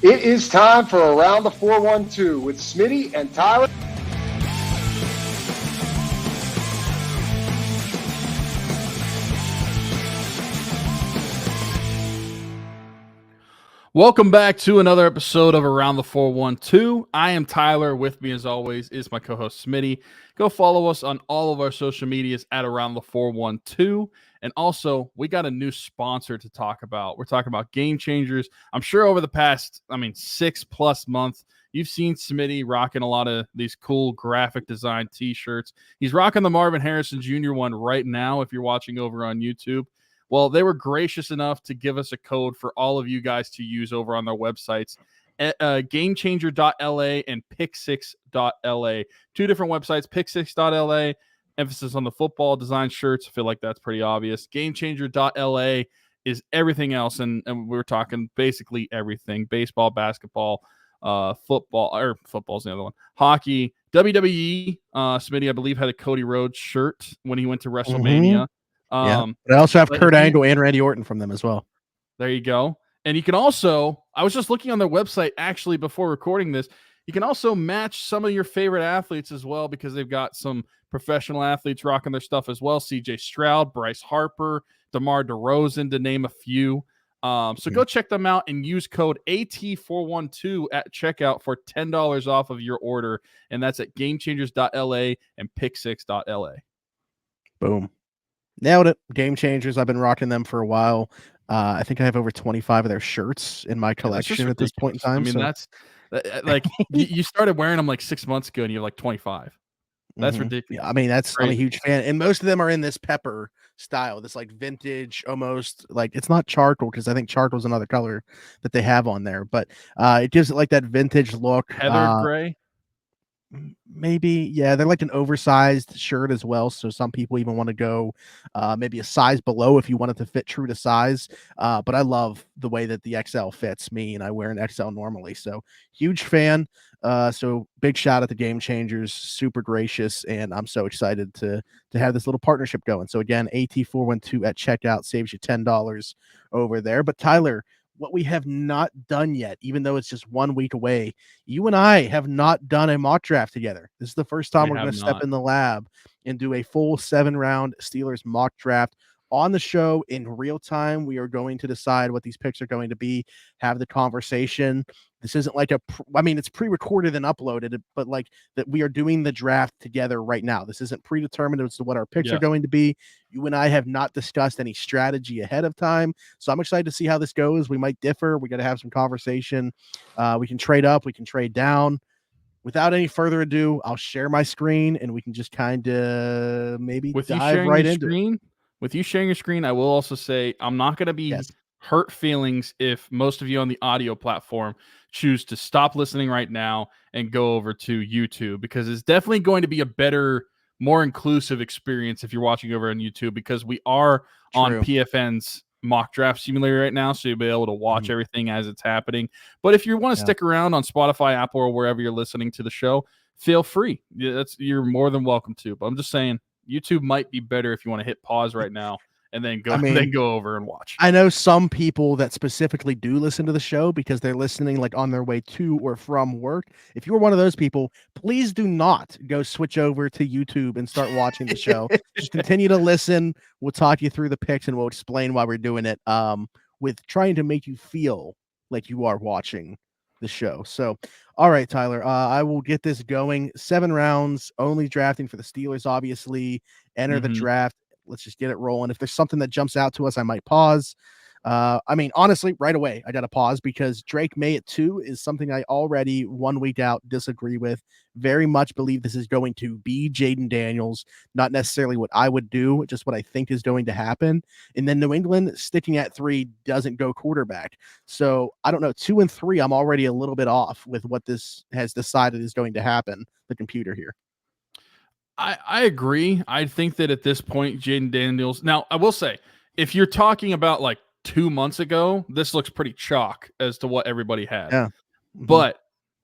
It is time for Around the 412 with Smitty and Tyler. Welcome back to another episode of Around the 412. I am Tyler. With me, as always, is my co-host Smitty. Go follow us on all of our social medias at Around the 412. And also, we got a new sponsor to talk about. We're talking about Game Changers. I'm sure over the past, 6+ months, you've seen Smitty rocking a lot of these cool graphic design t-shirts. He's rocking the Marvin Harrison Jr. one right now if you're watching over on YouTube. Well, they were gracious enough to give us a code for all of you guys to use over on their websites, GameChanger.la and PickSix.la. Two different websites, PickSix.la, emphasis on the football design shirts. I feel like that's pretty obvious. GameChanger.la is everything else, and we're talking basically everything: baseball, basketball, football, or football's the other one, hockey, WWE. Smitty, I believe, had a Cody Rhodes shirt when he went to WrestleMania. But I also have Kurt Angle and Randy Orton from them as well. There you go. And you can also, I was just looking on their website actually before recording this, you can also match some of your favorite athletes as well, because they've got some professional athletes rocking their stuff as well. CJ Stroud, Bryce Harper, DeMar DeRozan, to name a few. So go check them out and use code AT412 at checkout for $10 off of your order. And that's at GameChangers.la and PickSix.la. Boom. Nailed it. Game Changers. I've been rocking them for a while. I think I have over 25 of their shirts in my collection at this point in time. That's like you started wearing them like 6 months ago and you're like 25. That's ridiculous. Yeah, I'm a huge fan. And most of them are in this pepper style, this like vintage, almost like, it's not charcoal, because I think charcoal is another color that they have on there, but it gives it like that vintage look. Heather gray. Maybe, yeah, they're like an oversized shirt as well, so some people even want to go maybe a size below if you want it to fit true to size, but I love the way that the XL fits me, and I wear an XL normally, so huge fan. So big shout out to Game Changers, super gracious, and I'm so excited to have this little partnership going. So again, AT412 at checkout saves you $10 over there. But Tyler, what we have not done yet, even though it's just 1 week away, you and I have not done a mock draft together. This is the first time we're going to step in the lab and do a full 7-round Steelers mock draft on the show in real time. We are going to decide what these picks are going to be, have the conversation. This isn't like it's pre-recorded and uploaded, but like that we are doing the draft together right now. This isn't predetermined as to what our picks are going to be. You and I have not discussed any strategy ahead of time. So I'm excited to see how this goes. We might differ. We got to have some conversation. We can trade up. We can trade down. Without any further ado, I'll share my screen and we can just kind of maybe dive right into it. With you sharing your screen, I will also say I'm not going to be hurt feelings if most of you on the audio platform choose to stop listening right now and go over to YouTube, because it's definitely going to be a better, more inclusive experience if you're watching over on YouTube, because we are on PFN's mock draft simulator right now, so you'll be able to watch everything as it's happening. But if you want to stick around on Spotify, Apple, or wherever you're listening to the show, feel free. You're more than welcome to. But I'm just saying, YouTube might be better if you want to hit pause right now and then go over and watch. I know some people that specifically do listen to the show because they're listening like on their way to or from work. If you're one of those people, please do not go switch over to YouTube and start watching the show. Just continue to listen. We'll talk you through the picks and we'll explain why we're doing it, with trying to make you feel like you are watching the show. So, all right, Tyler, I will get this going. 7 rounds, only drafting for the Steelers, obviously. Enter the draft. Let's just get it rolling. If there's something that jumps out to us, I might pause. Honestly, right away, I got to pause because Drake May at 2 is something I already 1 week out disagree with. Very much believe this is going to be Jaden Daniels, not necessarily what I would do, just what I think is going to happen. And then New England sticking at 3 doesn't go quarterback. So I don't know, 2 and 3, I'm already a little bit off with what this has decided is going to happen, the computer here. I agree. I think that at this point, Jaden Daniels. Now, I will say, if you're talking about like 2 months ago, this looks pretty chalk as to what everybody had. Yeah. But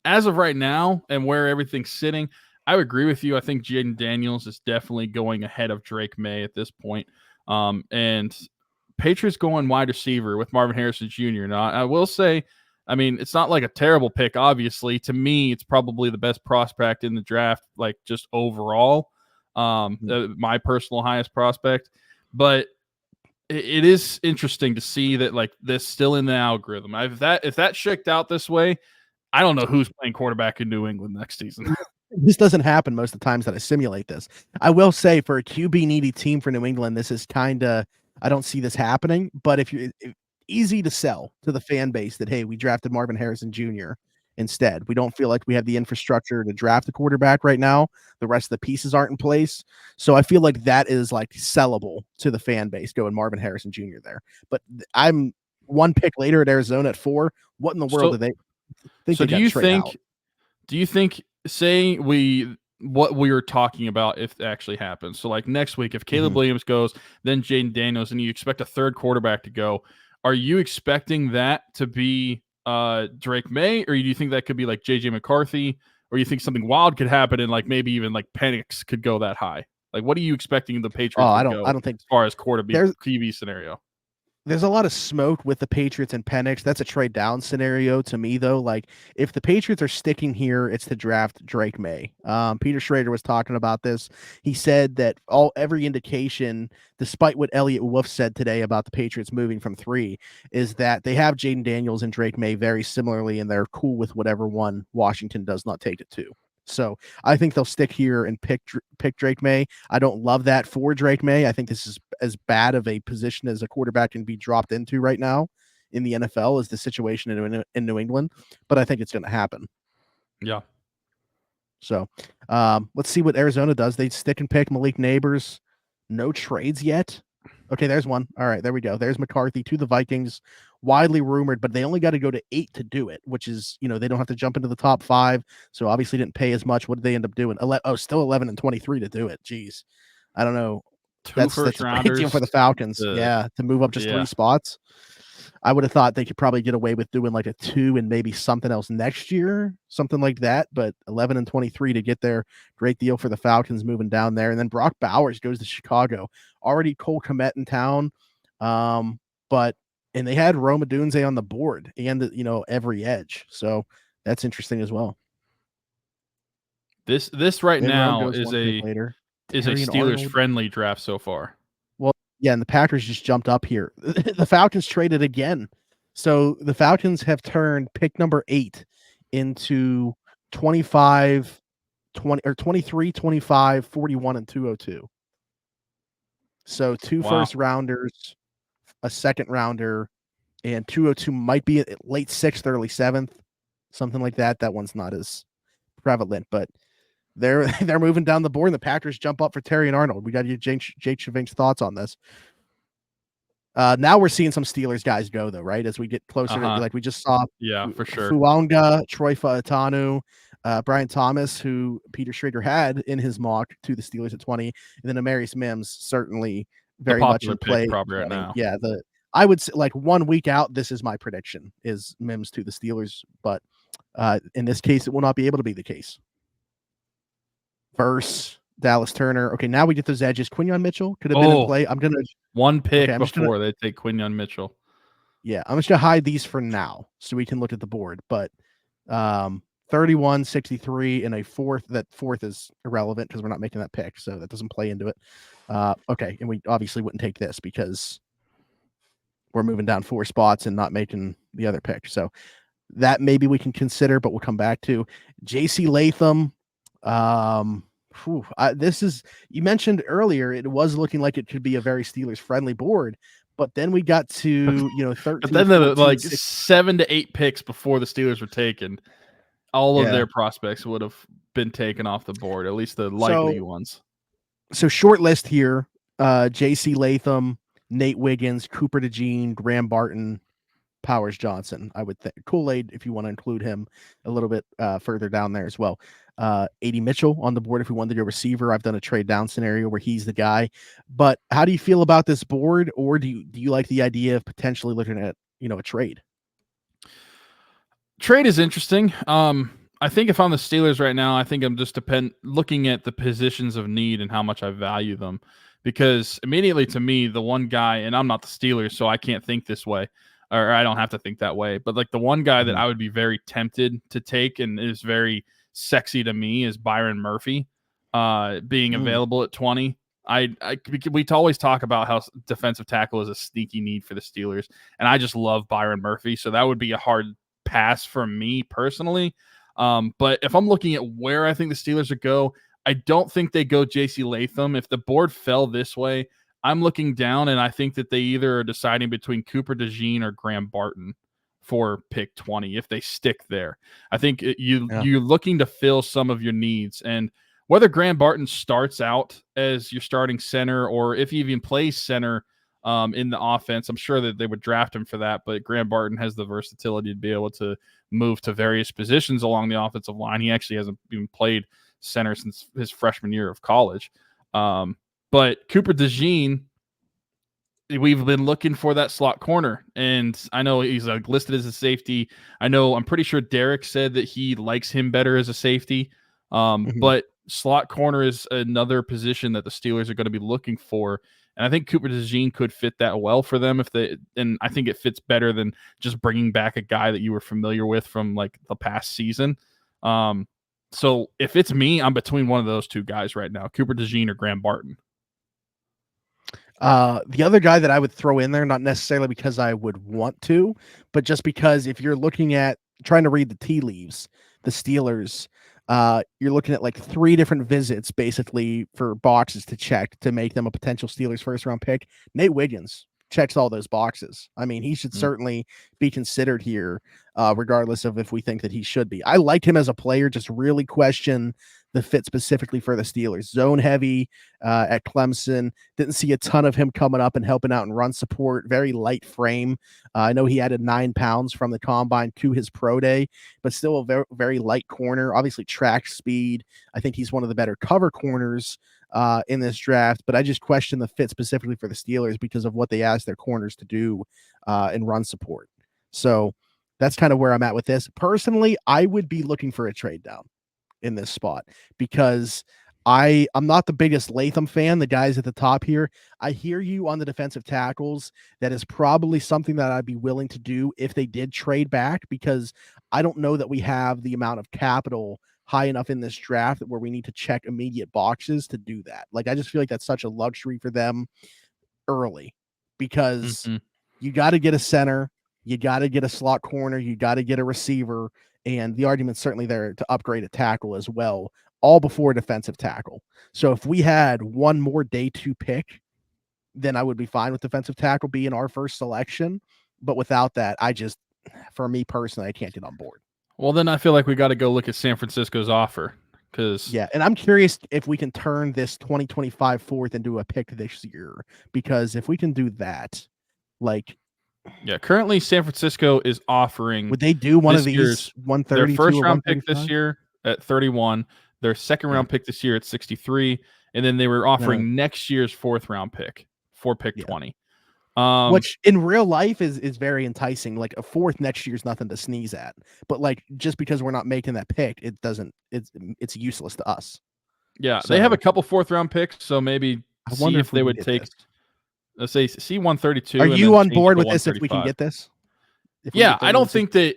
as of right now and where everything's sitting, I would agree with you. I think Jaden Daniels is definitely going ahead of Drake May at this point. And Patriots going wide receiver with Marvin Harrison Jr. Now, I will say I mean, it's not like a terrible pick, obviously. To me, it's probably the best prospect in the draft, like just overall. My personal highest prospect. But it is interesting to see that like this still in the algorithm. If that shook out this way, I don't know who's playing quarterback in New England next season. This doesn't happen most of the times that I simulate this. I will say for a QB needy team for New England, this is kind of, I don't see this happening. But if easy to sell to the fan base that, hey, we drafted Marvin Harrison Jr. instead. We don't feel like we have the infrastructure to draft a quarterback right now. The rest of the pieces aren't in place. So I feel like that is like sellable to the fan base going Marvin Harrison Jr. there. But I'm one pick later at Arizona at 4. What in the world do they think? So do you think saying what we were talking about if it actually happens? So like next week, if Caleb Williams goes, then Jaden Daniels, and you expect a third quarterback to go, are you expecting that to be Drake May, or do you think that could be like JJ McCarthy, or you think something wild could happen and like maybe even like Penix could go that high? Like, what are you expecting the Patriots? I don't think as far as quarterback QB scenario. There's a lot of smoke with the Patriots and Penix. That's a trade down scenario to me, though. Like, if the Patriots are sticking here, it's to draft Drake May. Peter Schrader was talking about this. He said that every indication, despite what Elliott Wolf said today about the Patriots moving from 3, is that they have Jaden Daniels and Drake May very similarly, and they're cool with whatever one Washington does not take it to. So I think they'll stick here and pick Drake May. I don't love that for Drake May. I think this is as bad of a position as a quarterback can be dropped into right now in the NFL as the situation in New England, but I think it's going to happen. Yeah. So let's see what Arizona does. They stick and pick Malik Neighbors. No trades yet. Okay, there's one. All right, there we go. There's McCarthy to the Vikings. Widely rumored, but they only got to go to 8 to do it, which is, they don't have to jump into the top 5. So obviously didn't pay as much. What did they end up doing? Still 11 and 23 to do it. Jeez. I don't know. That's a great deal for the Falcons. To move up just 3 spots. I would have thought they could probably get away with doing like a 2 and maybe something else next year, something like that. But 11 and 23 to get there, great deal for the Falcons moving down there. And then Brock Bowers goes to Chicago. Already Cole Kmet in town, and they had Rome Odunze on the board and every edge, so that's interesting as well. This right now is a Steelers friendly draft so far. Well, yeah, and the Packers just jumped up here. The Falcons traded again. So the Falcons have turned pick number 8 into 25, 20, or 23, 25, 41, and 202. So 2 first rounders, a second rounder, and 202 might be late 6th, early 7th, something like that. That one's not as prevalent, but they're moving down the board, and the Packers jump up for Terry and Arnold. We got to get Jake Chavink's thoughts on this. Now we're seeing some Steelers guys go, though, right? As we get closer to, like we just saw. Yeah, for sure. Fuanga, Troy Fautanu, Brian Thomas, who Peter Schrader had in his mock to the Steelers at 20, and then Amarius Mims, certainly very much in play. Probably right now. Yeah, I would say like 1 week out, this is my prediction, is Mims to the Steelers, but in this case, it will not be able to be the case. Verse Dallas Turner. Okay, now we get those edges. Quinyon Mitchell could have been in play. I'm going to... 1 pick before they take Quinyon Mitchell. Yeah, I'm just going to hide these for now so we can look at the board, but 31, 63, and a 4th. That 4th is irrelevant because we're not making that pick, so that doesn't play into it. Okay, and we obviously wouldn't take this because we're moving down 4 spots and not making the other pick. So that maybe we can consider, but we'll come back to JC Latham. This is, you mentioned earlier, it was looking like it could be a very Steelers friendly board, but then we got to 13. But then 14, like 7 to 8 picks before the Steelers were taken, all of their prospects would have been taken off the board, at least the likely ones. So short list here: JC Latham, Nate Wiggins, Cooper DeJean, Graham Barton, Powers Johnson. I would think Kool-Aid, if you want to include him a little bit further down there as well. A.D. Mitchell on the board if we wanted to go receiver. I've done a trade down scenario where he's the guy. But how do you feel about this board, or do you like the idea of potentially looking at a trade? Trade is interesting. I think if I'm the Steelers right now, I think I'm just looking at the positions of need and how much I value them. Because immediately to me, the one guy, and I'm not the Steelers, so I can't think this way. or I don't have to think that way. But like the one guy that Mhm. I would be very tempted to take and is very sexy to me is Byron Murphy, being available at 20. We always talk about how defensive tackle is a sneaky need for the Steelers, and I just love Byron Murphy, so that would be a hard pass for me personally. But if I'm looking at where I think the Steelers would go, I don't think they go J.C. Latham. If the board fell this way, I'm looking down, and I think that they either are deciding between Cooper DeJean or Graham Barton for pick 20 if they stick there. I think you're looking to fill some of your needs, and whether Graham Barton starts out as your starting center or if he even plays center in the offense, I'm sure that they would draft him for that. But Graham Barton has the versatility to be able to move to various positions along the offensive line. He actually hasn't even played center since his freshman year of college. But Cooper DeJean, we've been looking for that slot corner, and I know he's listed as a safety. I'm pretty sure Derek said that he likes him better as a safety. But slot corner is another position that the Steelers are going to be looking for. And I think Cooper DeJean could fit that well for them and I think it fits better than just bringing back a guy that you were familiar with from like the past season. So if it's me, I'm between one of those two guys right now, Cooper DeJean or Graham Barton. The other guy that I would throw in there, not necessarily because I would want to, but just because if you're looking at trying to read the tea leaves, the Steelers, you're looking at like 3 different visits basically for boxes to check to make them a potential Steelers first round pick. Nate Wiggins checks all those boxes. I mean, he should certainly be considered here, regardless of if we think that he should be. I liked him as a player, just really question the fit specifically for the Steelers. Zone heavy at Clemson. Didn't see a ton of him coming up and helping out in run support. Very light frame. I know he added 9 pounds from the combine to his pro day, but still a very, very light corner. Obviously track speed. I think he's one of the better cover corners in this draft, but I just question the fit specifically for the Steelers because of what they asked their corners to do in run support. So that's kind of where I'm at with this. Personally, I would be looking for a trade down in this spot because I'm not the biggest Latham fan, the guys at the top here. I hear you on the defensive tackles. That is probably something that I'd be willing to do if they did trade back, because I don't know that we have the amount of capital high enough in this draft where we need to check immediate boxes to do that. Like, I just feel like that's such a luxury for them early, because you got to get a center, you got to get a slot corner, you got to get a receiver, and the argument's certainly there to upgrade a tackle as well, all before defensive tackle. So if we had one more day 2 pick, then I would be fine with defensive tackle being our first selection. But without that, for me personally, I can't get on board. Well, then I feel like we got to go look at San Francisco's offer. Yeah, and I'm curious if we can turn this 2025 fourth into a pick this year, because if we can do that, like, yeah, currently San Francisco is offering. Would they do one of these 130? Their first round pick this year at 31, their second round pick this year at 63, and then they were offering next year's 4th round pick for pick 20. Which in real life is very enticing. Like, a 4th next year is nothing to sneeze at. But like, just because we're not making that pick, it's useless to us. Yeah, so they have a couple 4th round picks, so maybe I wonder if they would take. Let's say C132. Are you on board with this if we can get this? Yeah, I don't think that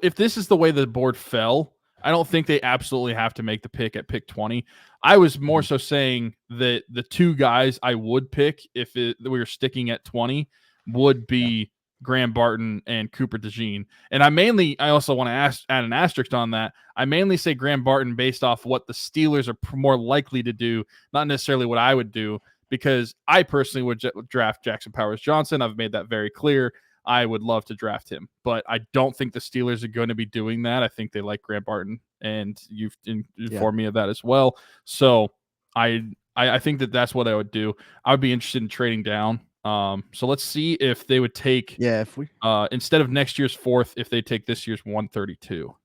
if this is the way the board fell, I don't think they absolutely have to make the pick at pick 20. I was more so saying that the 2 guys I would pick if we were sticking at 20 would be Graham Barton and Cooper DeJean. And I also want to add an asterisk on that. I mainly say Graham Barton based off what the Steelers are more likely to do, not necessarily what I would do, because I personally would draft Jackson Powers Johnson. I've made that very clear. I would love to draft him, but I don't think the Steelers are going to be doing that. I think they like Graham Barton, and you've informed me of that as well. So I think that that's what I would do. I would be interested in trading down. So let's see if they would take, if we instead of next year's 4th, if they take this year's 132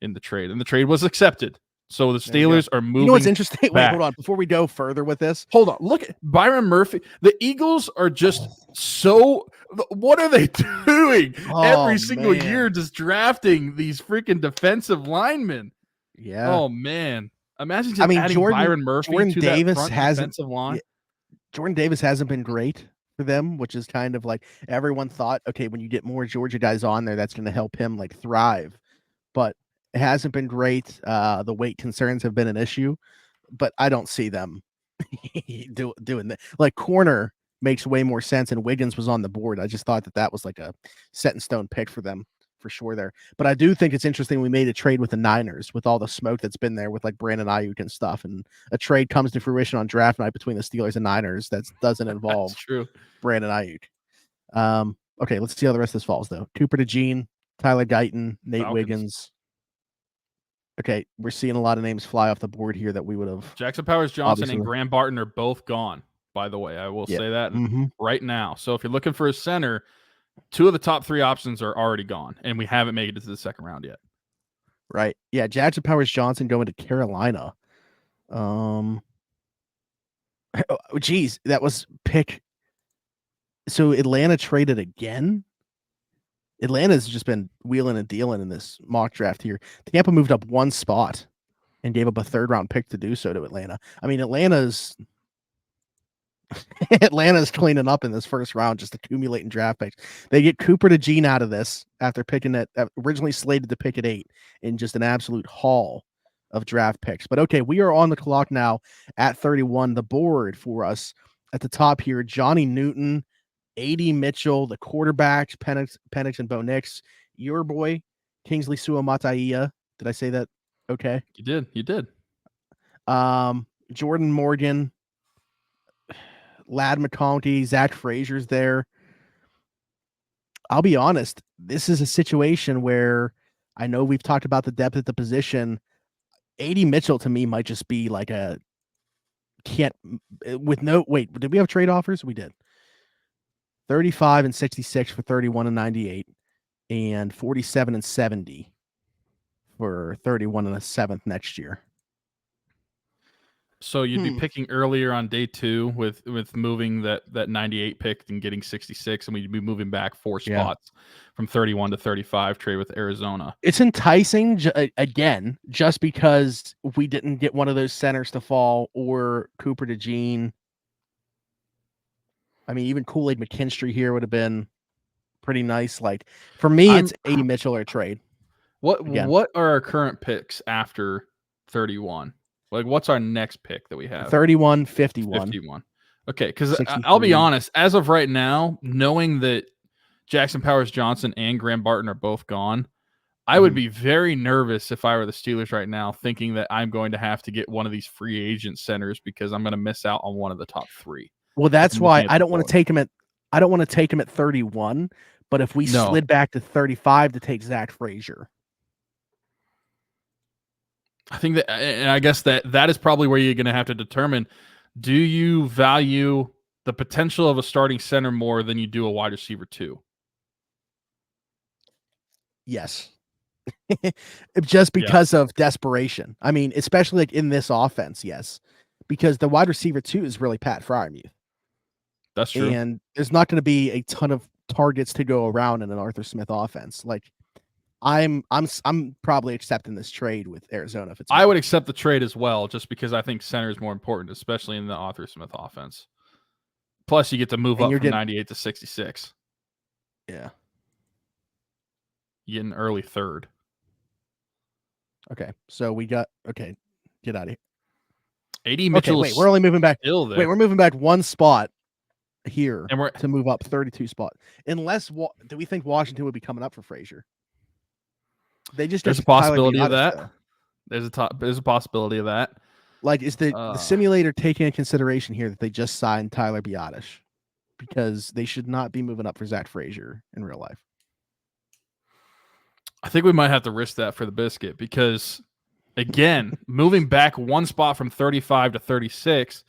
in the trade, and the trade was accepted. So the Steelers are moving. You know what's interesting? Back. Wait, hold on. Before we go further with this, hold on. Look at Byron Murphy. The Eagles are just so. What are they doing every single year? Just drafting these freaking defensive linemen. Yeah. Oh man. Imagine just adding Byron Murphy to that front defensive line. Jordan Davis hasn't been great for them, which is kind of like everyone thought, okay, when you get more Georgia guys on there, that's going to help him like thrive. But it hasn't been great. The weight concerns have been an issue, but I don't see them doing that. Like corner makes way more sense, and Wiggins was on the board. I just thought that was like a set in stone pick for them for sure there. But I do think it's interesting we made a trade with the Niners with all the smoke that's been there with like Brandon Ayuk and stuff, and a trade comes to fruition on draft night between the Steelers and Niners that doesn't involve That's true. Brandon Ayuk. Okay, let's see how the rest of this falls though. Cooper DeJean, Tyler Guyton, Nate Falcons. Wiggins. Okay, we're seeing a lot of names fly off the board here that we would have. Jackson Powers-Johnson obviously. and Graham Barton are both gone, by the way. I will say that right now. So if you're looking for a center, 2 of the top 3 options are already gone, and we haven't made it to the second round yet. Right. Yeah, Jackson Powers-Johnson going to Carolina. Geez, that was pick. So Atlanta traded again? Atlanta's just been wheeling and dealing in this mock draft here. Tampa moved up 1 spot and gave up a 3rd-round pick to do so to Atlanta. I mean, Atlanta's cleaning up in this first round, just accumulating draft picks. They get Cooper DeJean out of this after picking at originally slated to pick at 8 in just an absolute haul of draft picks. But okay, we are on the clock now at 31. The board for us at the top here, Johnny Newton, A.D. Mitchell, the quarterbacks, Penix and Bo Nix, your boy, Kingsley Suamataia. Did I say that okay? You did. Jordan Morgan, Ladd McConkey, Zach Frazier's there. I'll be honest, this is a situation where I know we've talked about the depth at the position. A.D. Mitchell to me might just be like a can't with no wait. Did we have trade offers? We did. 35 and 66 for 31 and 98, and 47 and 70 for 31 and a 7th next year. So you'd be picking earlier on day 2 with moving that 98 pick and getting 66, and we'd be moving back 4 spots from 31 to 35 trade with Arizona. It's enticing again, just because we didn't get one of those centers to fall or Cooper DeJean. I mean, even Kool-Aid McKinstry here would have been pretty nice. Like for me, it's A.D. Mitchell or trade. What are our current picks after 31? Like, what's our next pick that we have? 31, 51. 51. Okay, because I'll be honest, as of right now, knowing that Jackson Powers-Johnson and Graham Barton are both gone, I would be very nervous if I were the Steelers right now, thinking that I'm going to have to get one of these free agent centers because I'm going to miss out on one of the top 3. Well, that's why I don't want to take him at 31, but if we slid back to 35 to take Zach Frazier. I think that, and I guess that is probably where you're going to have to determine, do you value the potential of a starting center more than you do a wide receiver 2? Yes. Just because of desperation. I mean, especially like in this offense, yes. Because the wide receiver 2 is really Pat Freiermuth. That's true. And there's not going to be a ton of targets to go around in an Arthur Smith offense. Like I'm probably accepting this trade with Arizona. If it's I would accept the trade as well, just because I think center is more important, especially in the Arthur Smith offense. Plus, you get to move up from 98 to 66. Yeah. You get an early 3rd. Okay. So we got get out of here. A.D. Mitchell. Okay, wait, we're only moving back. Still there. Wait, we're moving back 1 spot here and we're to move up 32 spot. Unless do we think Washington would be coming up for Frazier? There's a possibility of that. There's a possibility of that. Like, is the simulator taking into consideration here that they just signed Tyler Biadasz? Because they should not be moving up for Zach Frazier in real life. I think we might have to risk that for the biscuit because, again, moving back 1 spot from 35 to 36,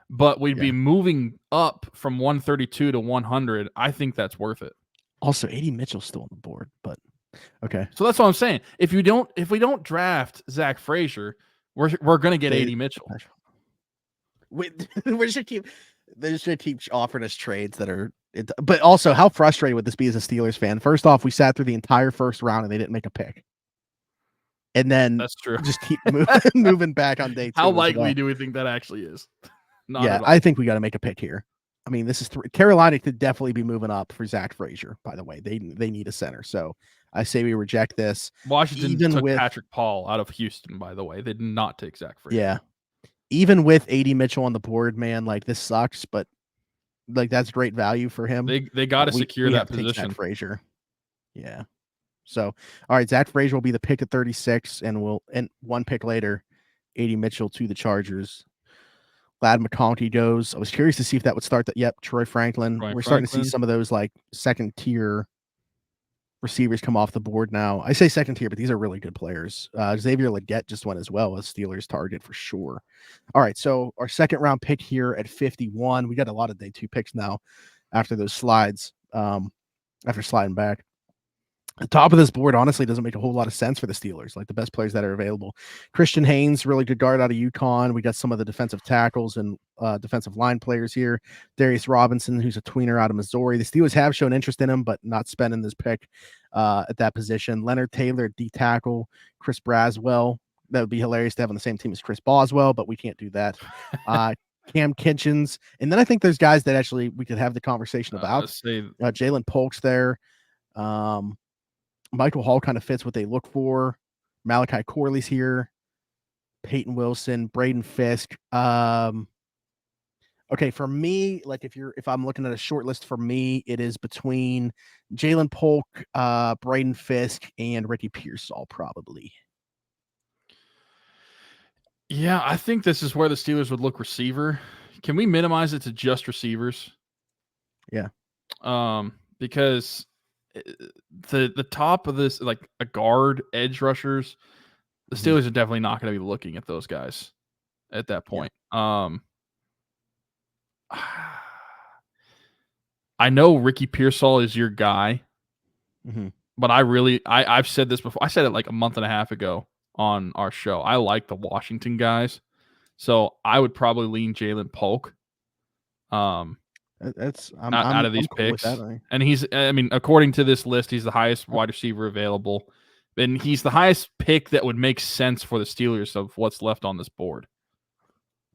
but we'd be moving up from 132 to 100. I think that's worth it. Also, A.D. Mitchell's still on the board, but okay. So that's what I'm saying. If we don't draft Zach Frazier, we're going to get A.D. Mitchell. They should keep offering us trades that are. But also, how frustrating would this be as a Steelers fan? First off, we sat through the entire first round and they didn't make a pick. And then that's true. Just keep moving back on day 2. How likely do we think that actually is? I think we got to make a pick here. I mean, this is Carolina could definitely be moving up for Zach Frazier. By the way, they need a center, so I say we reject this. Washington Even took with Patrick Paul out of Houston. By the way, they did not take Zach Frazier. yeah, even with AD Mitchell on the board, man, like this sucks, but like that's great value for him. They got to secure that position. Zach Frazier. Yeah. So, all right, Zach Frazier will be the pick at 36, and one pick later, AD Mitchell to the Chargers. Glad McConkey goes. I was curious to see if that would start that. Yep, Troy Franklin. We're starting to see some of those like second tier receivers come off the board now. I say second tier, but these are really good players. Xavier Legette just went as well as Steelers target for sure. All right, so our second round pick here at 51. We got a lot of day 2 picks now after those slides. After sliding back. The top of this board honestly doesn't make a whole lot of sense for the Steelers, like the best players that are available. Christian Haynes, really good guard out of UConn. We got some of the defensive tackles and defensive line players here. Darius Robinson, who's a tweener out of Missouri. The Steelers have shown interest in him, but not spending this pick at that position. Leonard Taylor, D tackle. Chris Braswell. That would be hilarious to have on the same team as Chris Boswell, but we can't do that. Cam Kitchens. And then I think there's guys that actually we could have the conversation about. Jalen Polk's there. Michael Hall kind of fits what they look for. Malachi Corley's here. Peyton Wilson, Braden Fisk. Okay, for me, like if I'm looking at a short list for me, it is between Jalen Polk, Braden Fisk, and Ricky Pearsall, probably. Yeah, I think this is where the Steelers would look receiver. Can we minimize it to just receivers? Yeah. Because the top of this, like a guard, edge rushers, the Steelers are definitely not going to be looking at those guys at that point. Yeah. I know Ricky Pearsall is your guy, but I've said this before. I said it like a month and a half ago on our show. I like the Washington guys, so I would probably lean Jalen Polk. I'm out of these picks, cool and I mean, according to this list, he's the highest wide receiver available, and he's the highest pick that would make sense for the Steelers of what's left on this board.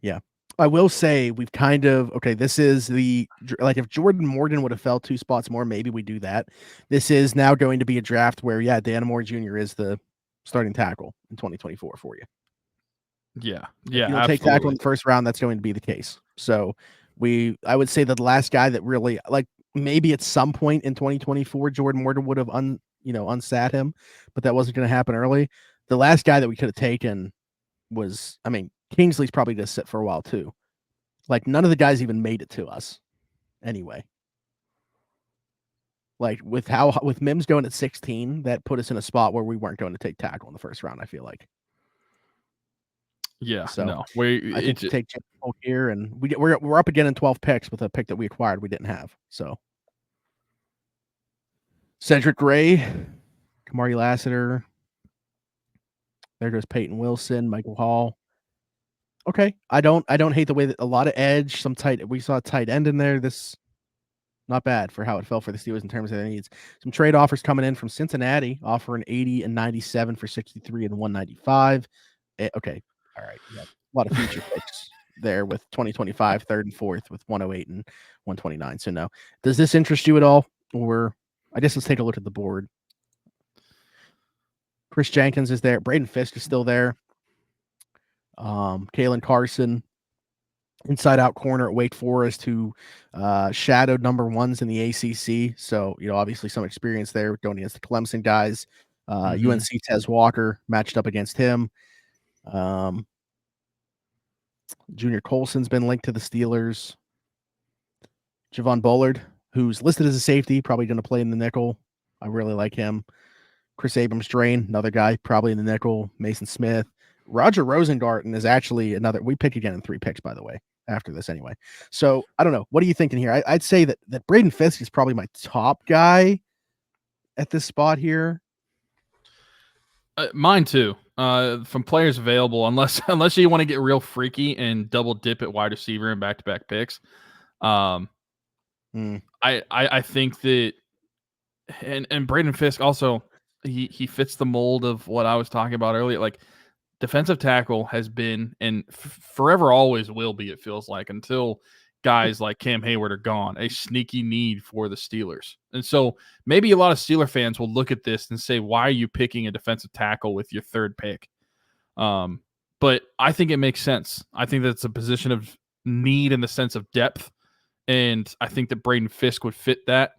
Yeah, I will say we've kind of this is like if Jordan Morgan would have fell 2 spots more, maybe we do that. This is now going to be a draft where Dan Moore Jr. is the starting tackle in 2024 for you. Yeah, if you don't take tackle in the first round, that's going to be the case. So I would say that the last guy that really, like, maybe at some point in 2024, Jordan Morgan would have unsat him, but that wasn't going to happen early. The last guy that we could have taken was, I mean, Kingsley's probably going to sit for a while too. Like, none of the guys even made it to us anyway. Like, with Mims going at 16, that put us in a spot where we weren't going to take tackle in the first round, I feel like. Yeah, so no, I think take Polk here, and we're up again in 12 picks with a pick that we acquired we didn't have. So Cedric Gray, Kamari Lassiter, there goes Peyton Wilson, Michael Hall. Okay, I don't hate the way that a lot of edge, we saw a tight end in there. This not bad for how it fell for the Steelers in terms of their needs. Some trade offers coming in from Cincinnati, offering 80 and 97 for 63 and 195. Okay. All right. Yeah. A lot of future picks there with 2025, 3rd and 4th with 108 and 129. So no. Does this interest you at all? Or I guess let's take a look at the board. Chris Jenkins is there. Braden Fisk is still there. Kalen Carson, inside out corner at Wake Forest, who shadowed number 1s in the ACC. So, obviously some experience there going against the Clemson guys. UNC Tez Walker matched up against him. Junior Colson's been linked to the Steelers. Javon Bullard, who's listed as a safety, probably going to play in the nickel. I really like him. Chris Abrams-Drain, another guy, probably in the nickel. Mason Smith. Roger Rosengarten is actually another. We pick again in 3 picks, by the way, after this anyway. So I don't know. What are you thinking here? I'd say that Braden Fisk is probably my top guy at this spot here. Mine too. From players available, unless you want to get real freaky and double dip at wide receiver and back-to-back picks. I think that, and Braden Fisk also, he fits the mold of what I was talking about earlier. Like, defensive tackle has been and forever always will be, it feels like, until guys like Cam Hayward are gone, a sneaky need for the Steelers. And so maybe a lot of Steeler fans will look at this and say, why are you picking a defensive tackle with your third pick? But I think it makes sense. I think that's a position of need in the sense of depth. And I think that Braden Fisk would fit that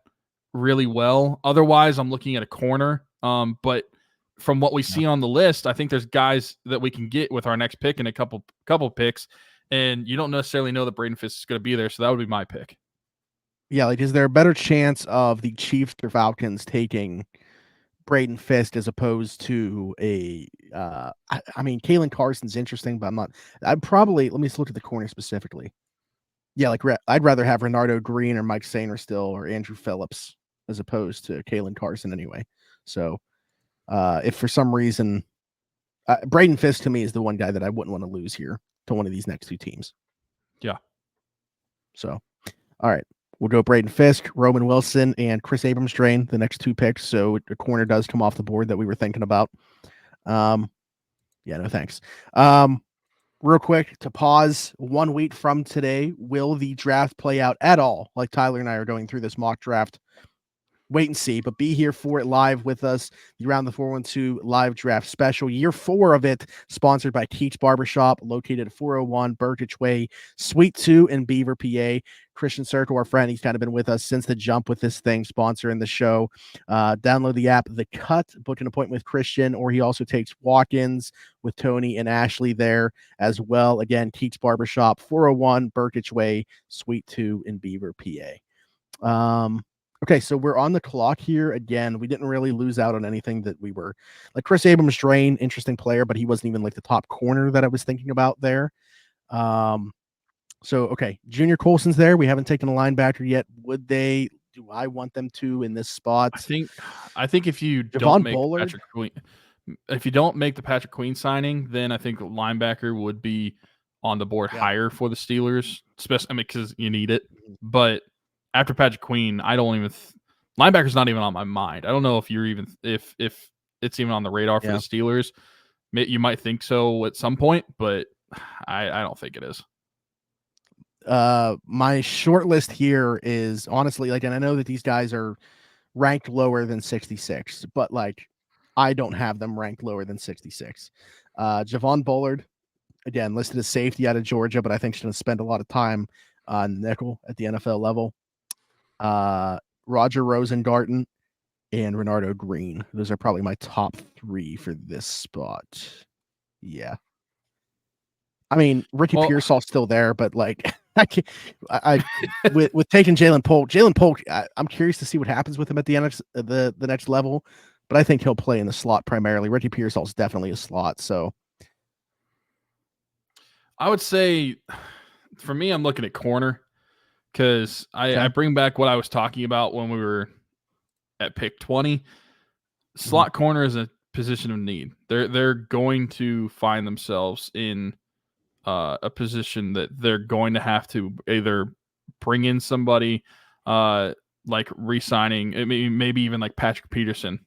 really well. Otherwise, I'm looking at a corner. But from what we see on the list, I think there's guys that we can get with our next pick and a couple picks. And you don't necessarily know that Braden Fisk is going to be there. So that would be my pick. Yeah, like, is there a better chance of the Chiefs or Falcons taking Braden Fisk as opposed to a I mean, Kalen Carson's interesting, but I'd probably, let me just look at the corner specifically. Yeah, like I'd rather have Renardo Green or Mike Sainer still, or Andrew Phillips, as opposed to Kalen Carson anyway. So if for some reason Braden Fisk to me is the one guy that I wouldn't want to lose here to one of these next two teams. Yeah. So, all right. We'll go Braden Fisk, Roman Wilson, and Chris Abrams-Drain, the next two picks. So the corner does come off the board that we were thinking about. Yeah, no thanks. Real quick, to pause, 1 week from today, will the draft play out at all? Like Tyler and I are going through this mock draft. Wait and see, but be here for it live with us. The Around the 412 live draft special. Year 4 of it, sponsored by Teach Barbershop, located at 401 Burkitch Way, Suite 2 in Beaver, PA. Christian Circle, our friend, he's kind of been with us since the jump with this thing, sponsoring the show. Download the app, The Cut, book an appointment with Christian, or he also takes walk-ins with Tony and Ashley there as well. Again, Teach Barbershop, 401 Burkitch Way, Suite 2 in Beaver, PA. Okay, so we're on the clock here again. We didn't really lose out on anything that we were like. Chris Abrams-Drain, interesting player, but he wasn't even like the top corner that I was thinking about there. So okay, Junior Colson's there. We haven't taken a linebacker yet. Would they? Do I want them to in this spot? I think if you don't make Patrick Queen, if you don't make the Patrick Queen signing, then I think linebacker would be on the board higher for the Steelers, especially because you need it. But after Patrick Queen, I don't even linebacker's not even on my mind. I don't know if you're even if it's even on the radar for the Steelers. You might think so at some point, but I don't think it is. My short list here is honestly like, and I know that these guys are ranked lower than 66, but like I don't have them ranked lower than 66. Javon Bullard, again, listed as safety out of Georgia, but I think she's going to spend a lot of time on nickel at the NFL level. Roger Rosengarten and Renardo Green. Those are probably my top 3 for this spot. Yeah. I mean, Ricky Pearsall's still there, but like I with taking Jalen Polk, I'm curious to see what happens with him at the next level, but I think he'll play in the slot primarily. Ricky Pearsall's definitely a slot, so I would say for me, I'm looking at corner. Because I bring back what I was talking about when we were at pick 20. Slot corner is a position of need. They're going to find themselves in a position that they're going to have to either bring in somebody like re-signing, maybe even like Patrick Peterson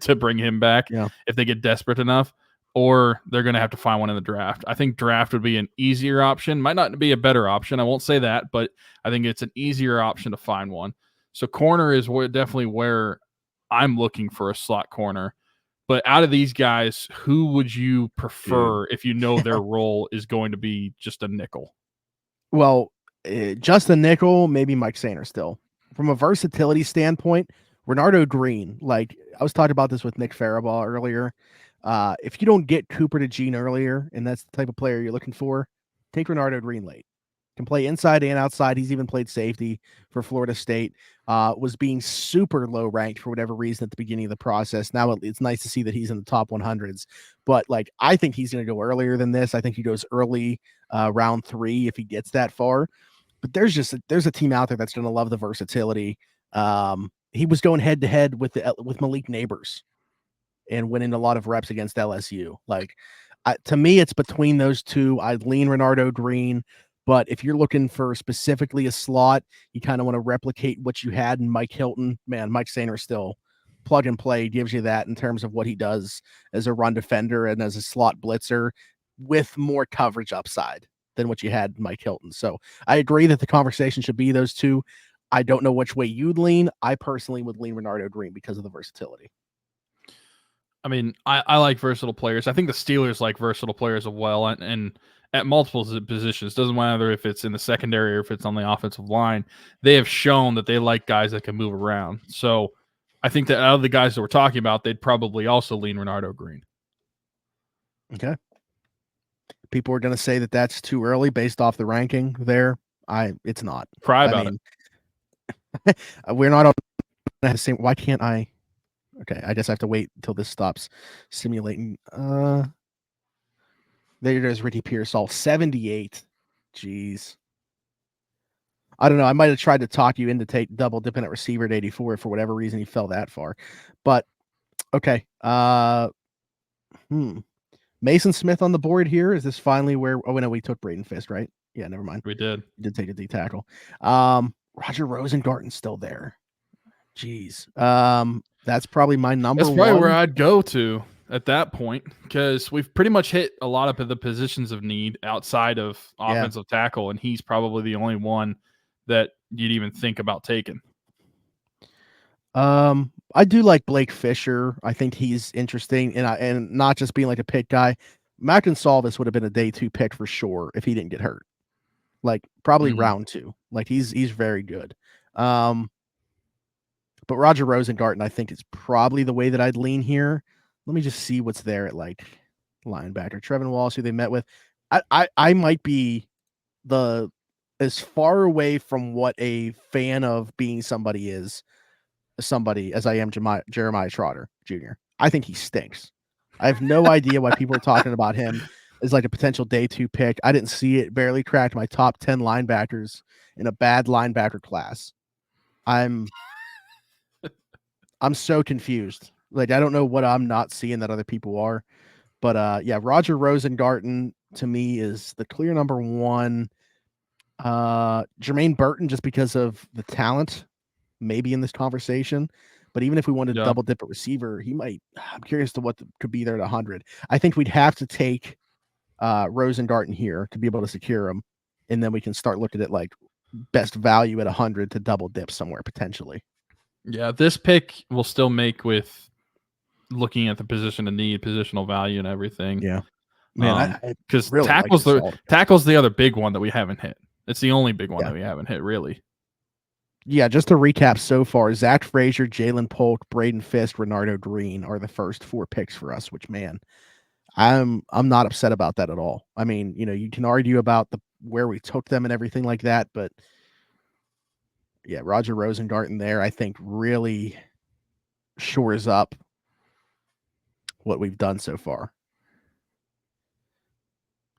to bring him back if they get desperate enough, or they're going to have to find one in the draft. I think draft would be an easier option. Might not be a better option. I won't say that, but I think it's an easier option to find one. So corner is definitely where I'm looking for a slot corner. But out of these guys, who would you prefer if you know their role is going to be just a nickel? Well, just a nickel, maybe Mike Sainer still. From a versatility standpoint, Renardo Green, like I was talking about this with Nick Faribault earlier. If you don't get Cooper DeJean earlier, and that's the type of player you're looking for, take Renardo Green late. Can play inside and outside. He's even played safety for Florida State. Was being super low ranked for whatever reason at the beginning of the process. Now it's nice to see that he's in the top 100s. But like, I think he's going to go earlier than this. I think he goes early, round 3 if he gets that far. But there's a team out there that's going to love the versatility. He was going head to head with Malik Neighbors and winning a lot of reps against LSU. Like, to me, it's between those two. I'd lean Renardo Green. But if you're looking for specifically a slot, you kind of want to replicate what you had in Mike Hilton. Man, Mike Sainer still plug and play, gives you that in terms of what he does as a run defender and as a slot blitzer with more coverage upside. than what you had Mike Hilton. So I agree that the conversation should be those two. I don't know which way you'd lean. I personally would lean Renardo Green because of the versatility. I mean, I like versatile players. I think the Steelers like versatile players as well, and at multiple positions. Doesn't matter if it's in the secondary or if it's on the offensive line. They have shown that they like guys that can move around. So I think that out of the guys that we're talking about, they'd probably also lean Renardo Green. Okay. People are going to say that that's too early based off the ranking there. It's not. Cry about it. We're not on the same. Why can't I? Okay, I guess I have to wait until this stops simulating. There's Ricky Pearsall, 78. Jeez. I don't know. I might have tried to talk you into take double dipping at receiver at 84 for whatever reason he fell that far. But okay. Mason Smith on the board here. Is this finally where? Oh no, we took Braden Fist, right? Yeah, never mind. We did. We did take a D tackle. Roger Rosengarten's still there. Jeez. That's probably my number one. That's probably where I'd go to at that point, because we've pretty much hit a lot of the positions of need outside of offensive tackle, and he's probably the only one that you'd even think about taking. I do like Blake Fisher. I think he's interesting, and not just being like a pick guy. Mackin Salvis would have been a day 2 pick for sure if he didn't get hurt. Like probably round 2. Like he's very good. But Roger Rosengarten, I think, is probably the way that I'd lean here. Let me just see what's there at like linebacker. Trevin Wallace, who they met with. I might be as far away from what a fan of being somebody as I am Jeremiah Trotter Jr. I think he stinks. I have no idea why people are talking about him as like a potential day 2 pick. I didn't see it. Barely cracked my top 10 linebackers in a bad linebacker class. I'm so confused. Like, I don't know what I'm not seeing that other people are. But yeah, Roger Rosengarten to me is the clear number 1. Jermaine Burton, just because of the talent, maybe in this conversation. But even if we wanted to double dip a receiver, he might. I'm curious to what could be there at 100. I think we'd have to take Rosengarten here to be able to secure him, and then we can start looking at like best value at 100 to double dip somewhere potentially. Yeah, this pick will still make with looking at the position of need, positional value, and everything. Yeah, man, because really tackle's the other big one that we haven't hit. It's the only big one that we haven't hit, really. Yeah, just to recap so far, Zach Frazier, Jalen Polk, Braden Fist, Renardo Green are the first 4 picks for us, which, man, I'm not upset about that at all. I mean, you can argue about where we took them and everything like that, but yeah, Roger Rosengarten there, I think, really shores up what we've done so far.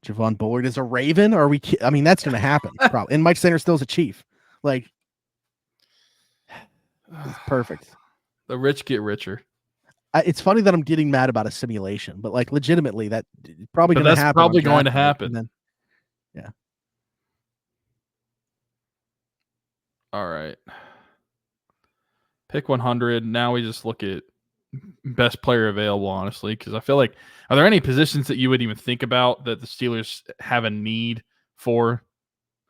Javon Bullard is a Raven? I mean, that's going to happen, probably. And Mike Sainer still's a Chief. Like, it's perfect. The rich get richer. It's funny that I'm getting mad about a simulation, but like legitimately, that's probably going to happen. Probably going to happen. Then, yeah. All right. Pick 100. Now we just look at best player available, honestly, because I feel like, are there any positions that you would even think about that the Steelers have a need for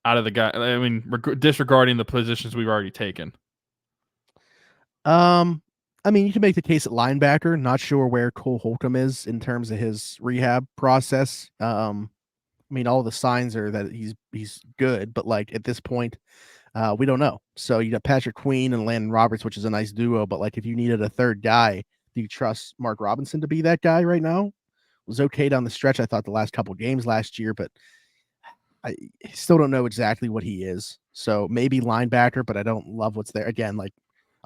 out of the guy? I mean, disregarding the positions we've already taken. I mean, you can make the case at linebacker. Not sure where Cole Holcomb is in terms of his rehab process. I mean, all the signs are that he's good, but like at this point, we don't know. So you got Patrick Queen and Landon Roberts, which is a nice duo. But like, if you needed a third guy, do you trust Mark Robinson to be that guy right now? Was okay down the stretch, I thought, the last couple games last year, but I still don't know exactly what he is. So maybe linebacker, but I don't love what's there. Again, like,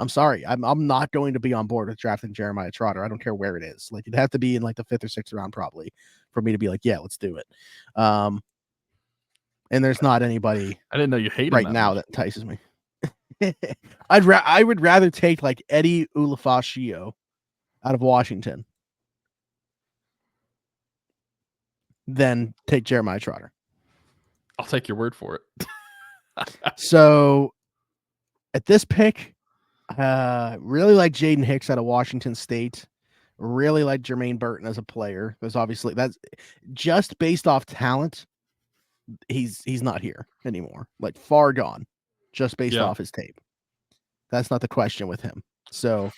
I'm sorry, I'm not going to be on board with drafting Jeremiah Trotter. I don't care where it is. Like, it'd have to be in like the 5th or 6th round probably for me to be like, yeah, let's do it. And there's not anybody I didn't know you hated right now that entices me. I would rather take like Eddie Ulafashio out of Washington than take Jeremiah Trotter. I'll take your word for it. So at this pick, really like Jaden Hicks out of Washington State. Really like Jermaine Burton as a player. There's obviously, that's just based off talent. he's not here anymore. Like far gone, just based off his tape. That's not the question with him. So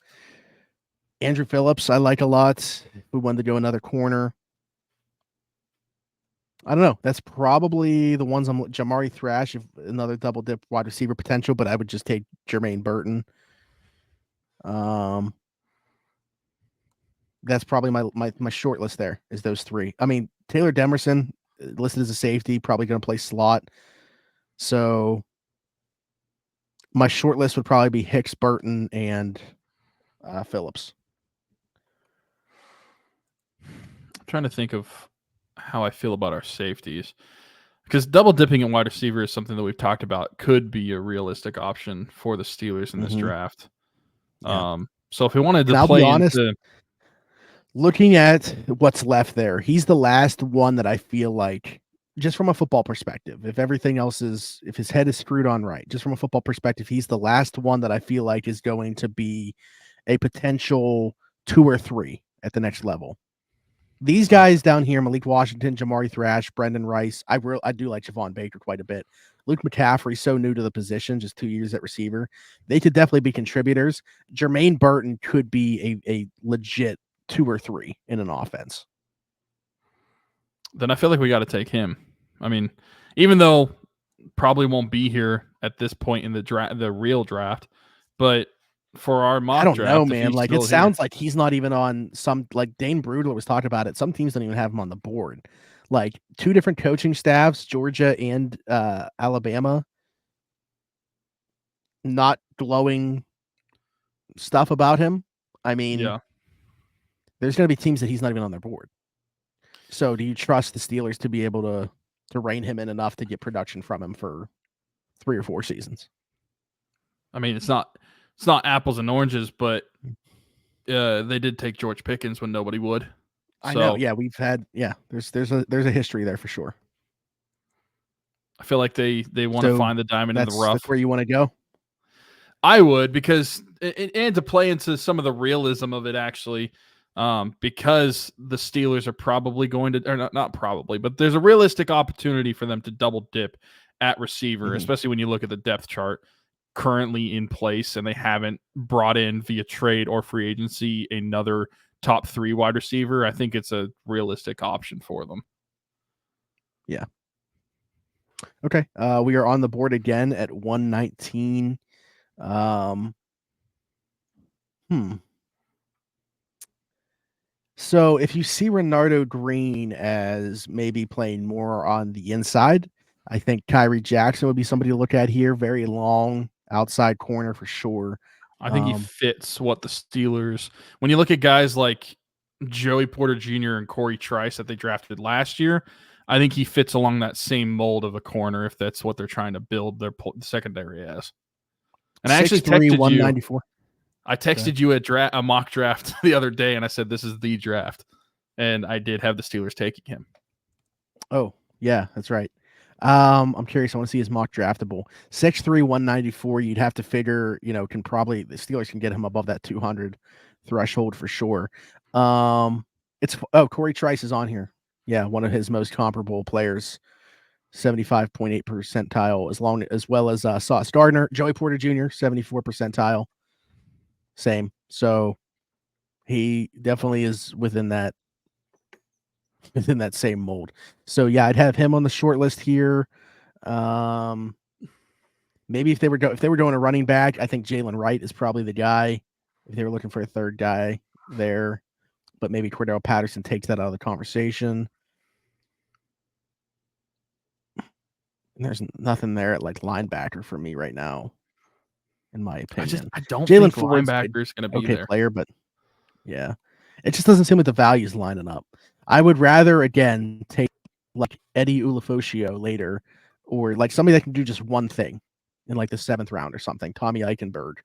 Andrew Phillips, I like a lot. We wanted to go another corner. I don't know. That's probably the ones I'm Jamari Thrash, if another double dip wide receiver potential, but I would just take Jermaine Burton. That's probably my short list there is those three. I mean, Taylor Demerson listed as a safety, probably going to play slot. So my short list would probably be Hicks, Burton, and Phillips. I'm trying to think of how I feel about our safeties, because double dipping at wide receiver is something that we've talked about could be a realistic option for the Steelers in this draft. Yeah. So if we wanted to I'll play be honest, into looking at what's left there, he's the last one that I feel like, just from a football perspective, if everything else is, if his head is screwed on right, just from a football perspective, he's the last one that I feel like is going to be a potential 2 or 3 at the next level. These guys down here, Malik Washington, Jamari Thrash, Brendan Rice, I do like Javon Baker quite a bit. Luke McCaffrey, so new to the position, just 2 years at receiver. They could definitely be contributors. Jermaine Burton could be a legit 2 or 3 in an offense. Then I feel like we got to take him. I mean, even though probably won't be here at this point in the real draft, but for our mock draft, I don't know, man. Like, it sounds like he's not even on some, like Dane Brudler was talking about it. Some teams don't even have him on the board. Like 2 different coaching staffs, Georgia and Alabama, not glowing stuff about him. I mean, there's going to be teams that he's not even on their board. So do you trust the Steelers to be able to rein him in enough to get production from him for 3 or 4 seasons? I mean, it's not apples and oranges, but they did take George Pickens when nobody would. I know. Yeah, we've had. Yeah, there's a history there for sure. I feel like they want to find the diamond in the rough. That's where you want to go. I would, because and to play into some of the realism of it, actually, because the Steelers are probably going to, or not probably, but there's a realistic opportunity for them to double dip at receiver, especially when you look at the depth chart currently in place, and they haven't brought in via trade or free agency another top 3 wide receiver. I think it's a realistic option for them. Yeah. Okay. We are on the board again at 119. So if you see Renardo Green as maybe playing more on the inside, I think Kyrie Jackson would be somebody to look at here. Very long outside corner for sure. I think he fits what the Steelers, when you look at guys like Joey Porter Jr. and Corey Trice that they drafted last year, I think he fits along that same mold of a corner if that's what they're trying to build their secondary as. And I actually texted 194. You. I texted you a mock draft the other day, and I said this is the draft, and I did have the Steelers taking him. Oh yeah, that's right. I'm curious. I want to see his mock draftable. 6'3", 194. You'd have to figure, the Steelers can get him above that 200 threshold for sure. Corey Trice is on here. Yeah, one of his most comparable players, 75.8 percentile, as well as Sauce Gardner, Joey Porter Jr., 74 percentile. Same. So he definitely is within that same mold. So yeah, I'd have him on the short list here. Maybe if they were going a running back, I think Jalen Wright is probably the guy. If they were looking for a third guy there, but maybe Cordell Patterson takes that out of the conversation. And there's nothing there at like linebacker for me right now, in my opinion. I don't think linebacker is going to be there. Player, but yeah, it just doesn't seem like the value's lining up. I would rather, again, take like Eddie Ulofoshio later, or like somebody that can do just one thing in like the 7th round or something. Tommy Eichenberg.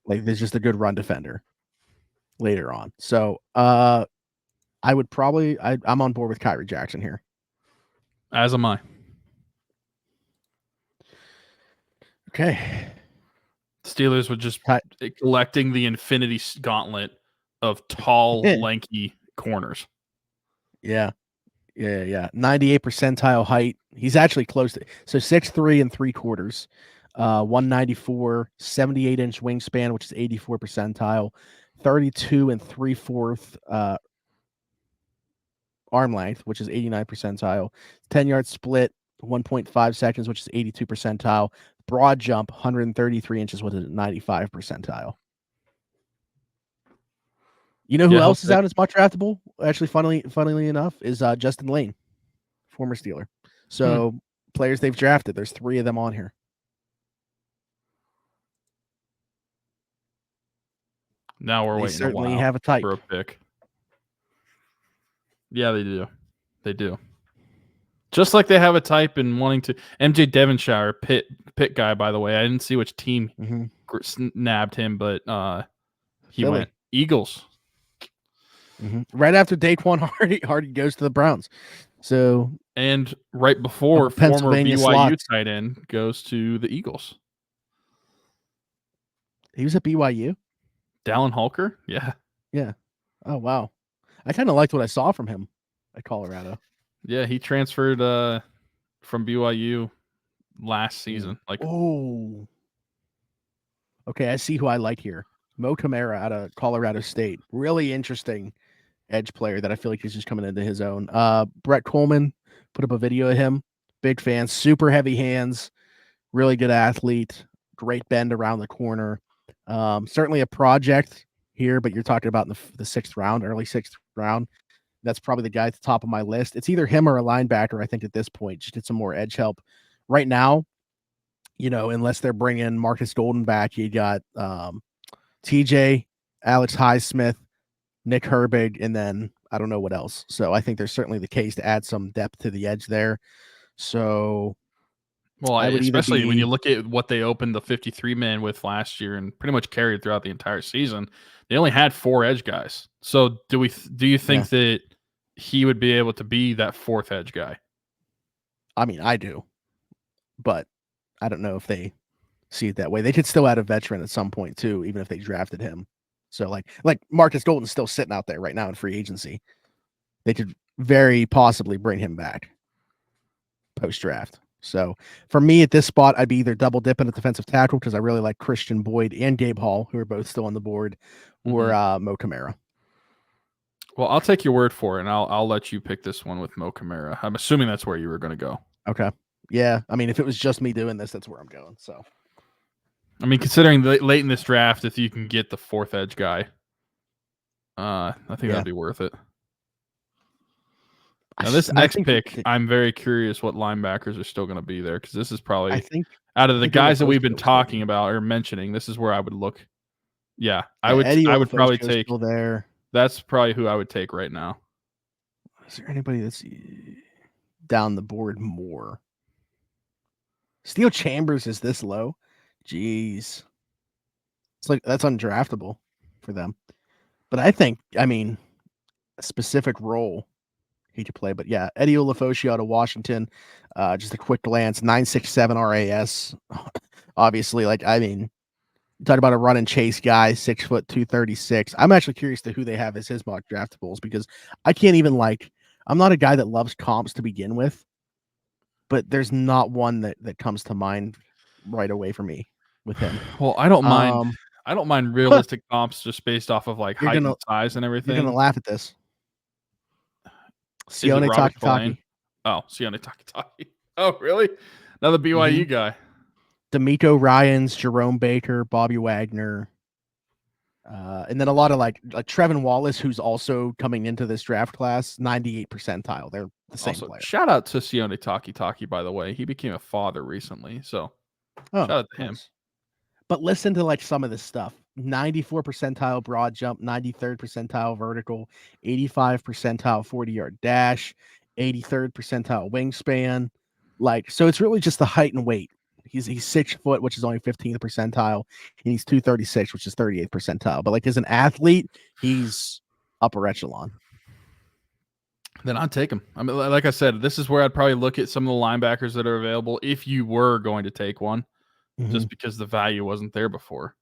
Like there's just a good run defender later on. So I would probably, I'm on board with Kyrie Jackson here. As am I. Okay. Steelers would just collecting the infinity gauntlet of tall, lanky corners. Yeah. Yeah. 98 percentile height. He's actually close to 6'3" and 3/4. 194, 78-inch wingspan, which is 84 percentile, 32 and 3/4 arm length, which is 89 percentile, 10-yard split, 1.5 seconds, which is 82 percentile, broad jump, 133 inches, which is 95 percentile. You know who else is out as much draftable? Actually, funnily enough, is Justin Lane, former Steeler. So players they've drafted, there's 3 of them on here. Now we're waiting certainly a while have a type for a pick. Yeah, they do. They do. Just like they have a type in wanting to. MJ Devonshire, Pitt guy, by the way. I didn't see which team nabbed him, but he Philly. went Eagles. Right after Daquan Hardy goes to the Browns. So and right before former BYU tight end goes to the Eagles. He was at BYU? Dallin Holker? Yeah. Yeah. Oh, wow. I kind of liked what I saw from him at Colorado. Yeah, he transferred from BYU last season. Okay, I see who I like here. Mo Camara out of Colorado State. Really interesting edge player that I feel like he's just coming into his own. Brett Coleman put up a video of him. Big fan. Super heavy hands. Really good athlete. Great bend around the corner. Certainly a project here, but you're talking about in the 6th round, early 6th round. That's probably the guy at the top of my list. It's either him or a linebacker, I think, at this point. Just get some more edge help. Right now, unless they're bringing Marcus Golden back, you got TJ, Alex Highsmith, Nick Herbig, and then I don't know what else. So I think there's certainly the case to add some depth to the edge there. So, well, especially when you look at what they opened the 53-man with last year and pretty much carried throughout the entire season, they only had 4 edge guys. So do you think that he would be able to be that 4th edge guy? I mean, I do, but I don't know if they see it that way. They could still add a veteran at some point too, even if they drafted him. So like Marcus Golden's still sitting out there right now in free agency. They could very possibly bring him back post-draft. So for me at this spot, I'd be either double dipping at defensive tackle because I really like Christian Boyd and Gabe Hall, who are both still on the board, or Mo Camara. Well, I'll take your word for it, and I'll let you pick this one with Mo Camara. I'm assuming that's where you were going to go. Okay. Yeah. I mean, if it was just me doing this, that's where I'm going. So, I mean, considering late in this draft, if you can get the 4th edge guy, I think that'd be worth it. Now, this next pick, I'm very curious what linebackers are still going to be there because this is probably, out of the guys that we've been talking about or mentioning, this is where I would look. Yeah, I would probably take there. That's probably who I would take right now. Is there anybody that's down the board more? Steel Chambers is this low? Jeez. It's like that's undraftable for them. But I mean, a specific role he could play. But yeah, Eddie Olafosio out of Washington. Just a quick glance, 9.67 RAS. Obviously, talk about a run and chase guy, 6 foot 236. I'm actually curious to who they have as his mock draftables because I can't even I'm not a guy that loves comps to begin with, but there's not one that comes to mind right away for me with him. Well, I don't mind. I don't mind realistic comps just based off of height and size and everything. You're gonna laugh at this. Sione Takitaki. Oh, Sione Takitaki. Oh, really? Another BYU guy. D'Amico Ryans, Jerome Baker, Bobby Wagner, and then a lot of like Trevin Wallace, who's also coming into this draft class, 98 percentile. They're the same player. Shout out to Sione Takitaki, by the way. He became a father recently, so shout out to him. But listen to some of this stuff. 94 percentile broad jump, 93rd percentile vertical, 85 percentile 40-yard dash, 83rd percentile wingspan. So it's really just the height and weight. He's 6 foot, which is only 15th percentile, and he's 236, which is 38th percentile. But as an athlete, he's upper echelon. Then I'd take him. I mean, like I said, this is where I'd probably look at some of the linebackers that are available if you were going to take one, just because the value wasn't there before.